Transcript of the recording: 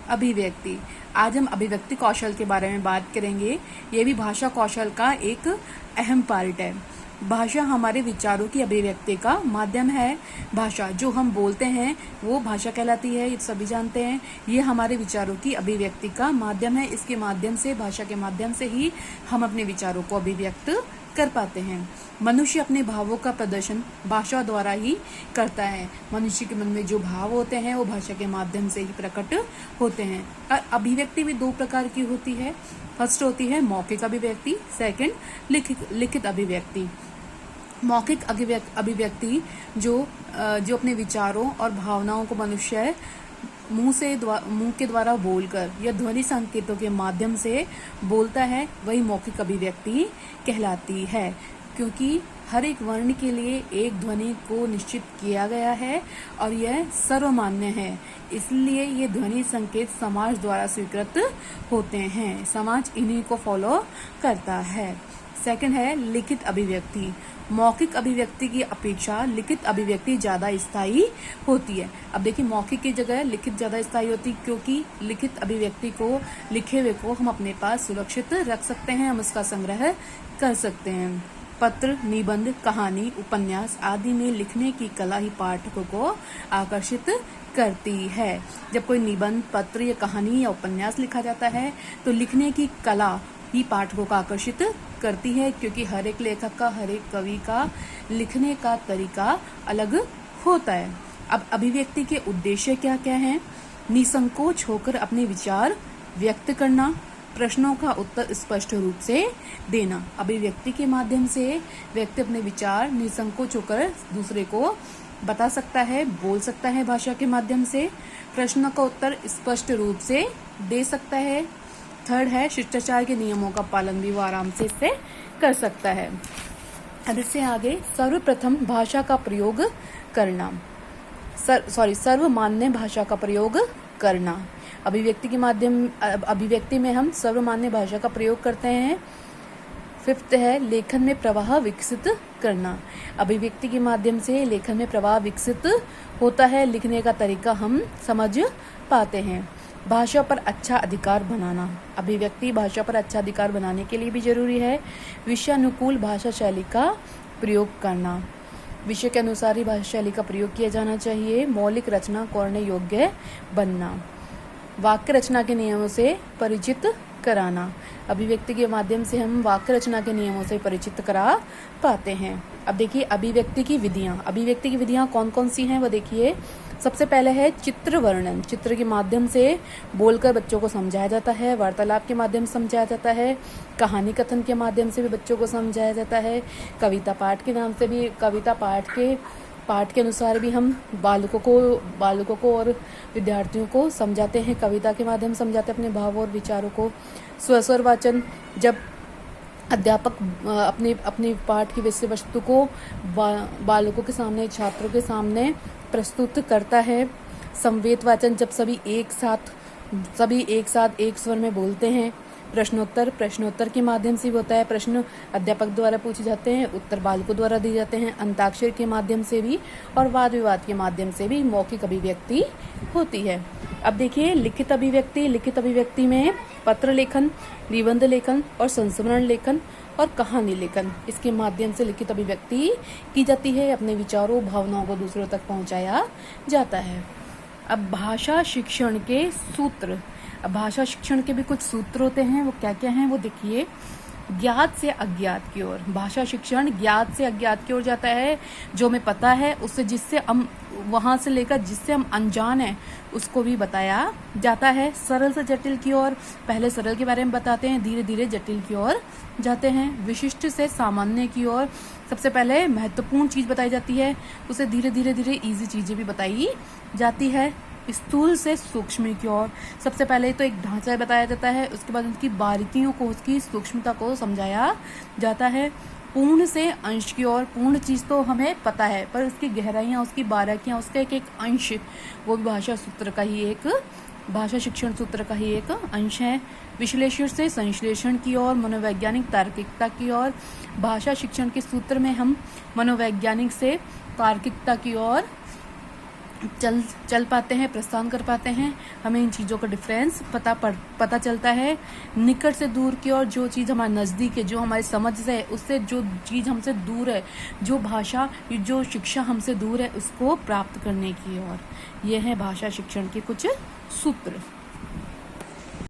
अभिव्यक्ति। आज हम अभिव्यक्ति कौशल के बारे में बात करेंगे। ये भी भाषा कौशल का एक अहम पार्ट है। भाषा हमारे विचारों की अभिव्यक्ति का माध्यम है। भाषा जो हम बोलते हैं वो भाषा कहलाती है, ये सभी जानते हैं। ये हमारे विचारों की अभिव्यक्ति का माध्यम है। इसके माध्यम से, भाषा के माध्यम से ही हम अपने विचारों को अभिव्यक्त कर पाते हैं। मनुष्य अपने भावों का प्रदर्शन भाषा द्वारा ही करता है। मनुष्य के मन में जो भाव होते हैं वो भाषा के माध्यम से ही प्रकट होते हैं। और अभिव्यक्ति भी दो प्रकार की होती है। फर्स्ट होती है मौखिक अभिव्यक्ति, सेकंड लिखित अभिव्यक्ति। मौखिक अभिव्यक्ति जो अपने विचारों और भावनाओं को मनुष्य मुंह के द्वारा बोलकर या ध्वनि संकेतों के माध्यम से बोलता है, वही मौखिक अभिव्यक्ति कहलाती है। क्योंकि हर एक वर्ण के लिए एक ध्वनि को निश्चित किया गया है और यह सर्वमान्य है, इसलिए ये ध्वनि संकेत समाज द्वारा स्वीकृत होते हैं। समाज इन्हीं को फॉलो करता है। सेकंड है लिखित अभिव्यक्ति। मौखिक अभिव्यक्ति की अपेक्षा लिखित अभिव्यक्ति ज्यादा स्थायी होती है। अब देखिए, मौखिक की जगह लिखित ज्यादा स्थायी होती है, क्योंकि लिखित अभिव्यक्ति को, लिखे हुए को हम अपने पास सुरक्षित रख सकते हैं, हम उसका संग्रह कर सकते हैं। पत्र, निबंध, कहानी, उपन्यास आदि में लिखने की कला ही पाठकों को आकर्षित करती है। जब कोई निबंध, पत्र या कहानी या उपन्यास लिखा जाता है तो लिखने की कला ही पाठकों को आकर्षित करती है, क्योंकि हर एक लेखक का, हर एक कवि का लिखने का तरीका अलग होता है। अब अभिव्यक्ति के उद्देश्य क्या क्या हैं? निसंकोच होकर अपने विचार व्यक्त करना, प्रश्नों का उत्तर स्पष्ट रूप से देना। अभिव्यक्ति के माध्यम से व्यक्ति अपने विचार निसंकोच होकर दूसरे को बता सकता है, बोल सकता है भाषा के माध्यम से। प्रश्नों का उत्तर स्पष्ट रूप से दे सकता है। थर्ड है शिष्टाचार के नियमों का पालन भी वो आराम से इससे कर सकता है। अब इससे आगे सर्वप्रथम भाषा का प्रयोग करना, सर्वमान्य भाषा का प्रयोग करना। अभिव्यक्ति में हम सर्वमान्य भाषा का प्रयोग करते हैं। फिफ्थ है लेखन में प्रवाह विकसित करना। अभिव्यक्ति के माध्यम से लेखन में प्रवाह विकसित होता है, लिखने का तरीका हम समझ पाते हैं। भाषा पर अच्छा अधिकार बनाना। अभिव्यक्ति भाषा पर अच्छा अधिकार बनाने के लिए भी जरूरी है। विषयानुकूल भाषा शैली का प्रयोग करना। विषय के अनुसार ही भाषा शैली का प्रयोग किया जाना चाहिए। मौलिक रचना करने योग्य बनना। वाक्य रचना के नियमों से परिचित कराना। अभिव्यक्ति के माध्यम से हम वाक्य रचना के नियमों से परिचित करा पाते हैं। अब देखिए अभिव्यक्ति की विधियां कौन कौन सी हैं वो देखिए। सबसे पहले है चित्र वर्णन। चित्र के माध्यम से बोलकर बच्चों को समझाया जाता है, वार्तालाप के माध्यम से समझाया जाता है, कहानी कथन के माध्यम से भी बच्चों को समझाया जाता है, कविता पाठ के नाम से भी, कविता पाठ के अनुसार भी हम बालकों को और विद्यार्थियों को समझाते हैं, कविता के माध्यम से समझाते हैं अपने भावों और विचारों को। स्वर वाचन, जब अध्यापक अपने पाठ की विषय वस्तु को बालकों के सामने, छात्रों के सामने प्रस्तुत करता है। संवेद वाचन, जब सभी एक साथ एक स्वर में बोलते हैं। प्रश्नोत्तर के माध्यम से भी होता है। प्रश्न अध्यापक द्वारा पूछे जाते हैं, उत्तर बालकों द्वारा दिए जाते हैं। अंताक्षरी के माध्यम से भी और वाद विवाद के माध्यम से भी मौखिक अभिव्यक्ति होती है। अब देखिए लिखित अभिव्यक्ति में पत्र लेखन, निबंध लेखन और संस्मरण लेखन और कहानी लेखन, इसके माध्यम से लिखित अभिव्यक्ति की जाती है। अपने विचारों, भावनाओं को दूसरों तक पहुंचाया जाता है। अब भाषा शिक्षण के सूत्र। अब भाषा शिक्षण के भी कुछ सूत्र होते हैं, वो क्या क्या हैं वो देखिए। ज्ञात से अज्ञात की ओर। भाषा शिक्षण ज्ञात से अज्ञात की ओर जाता है। जो हमें पता है उससे, जिससे हम वहां से लेकर जिससे हम अनजान हैं उसको भी बताया जाता है। सरल से जटिल की ओर। पहले सरल के बारे में बताते हैं, धीरे धीरे जटिल की ओर जाते हैं। विशिष्ट से सामान्य की ओर। सबसे पहले महत्वपूर्ण चीज बताई जाती है, उसे धीरे धीरे इजी चीजें भी बताई जाती है। स्थूल से सूक्ष्म की ओर। सबसे पहले तो एक ढांचा बताया जाता है, उसके बाद उसकी बारीकियों को, उसकी सूक्ष्मता को समझाया जाता है। पूर्ण से अंश की ओर। पूर्ण चीज तो हमें पता है, पर उसकी गहराइयां, उसकी बारीकियां, उसका एक अंश, वो भी भाषा शिक्षण सूत्र का ही एक अंश है। विश्लेषण से संश्लेषण की ओर, मनोवैज्ञानिक तार्किकता की ओर। भाषा शिक्षण के सूत्र में हम मनोवैज्ञानिक से तार्किकता की ओर चल पाते हैं, प्रस्थान कर पाते हैं। हमें इन चीज़ों का डिफरेंस पता चलता है। निकट से दूर की ओर, जो चीज़ हमारे नज़दीक है, जो हमारी समझ से है, उससे जो चीज़ हमसे दूर है, जो भाषा, जो शिक्षा हमसे दूर है, उसको प्राप्त करने की ओर। ये है भाषा शिक्षण के कुछ सूत्र।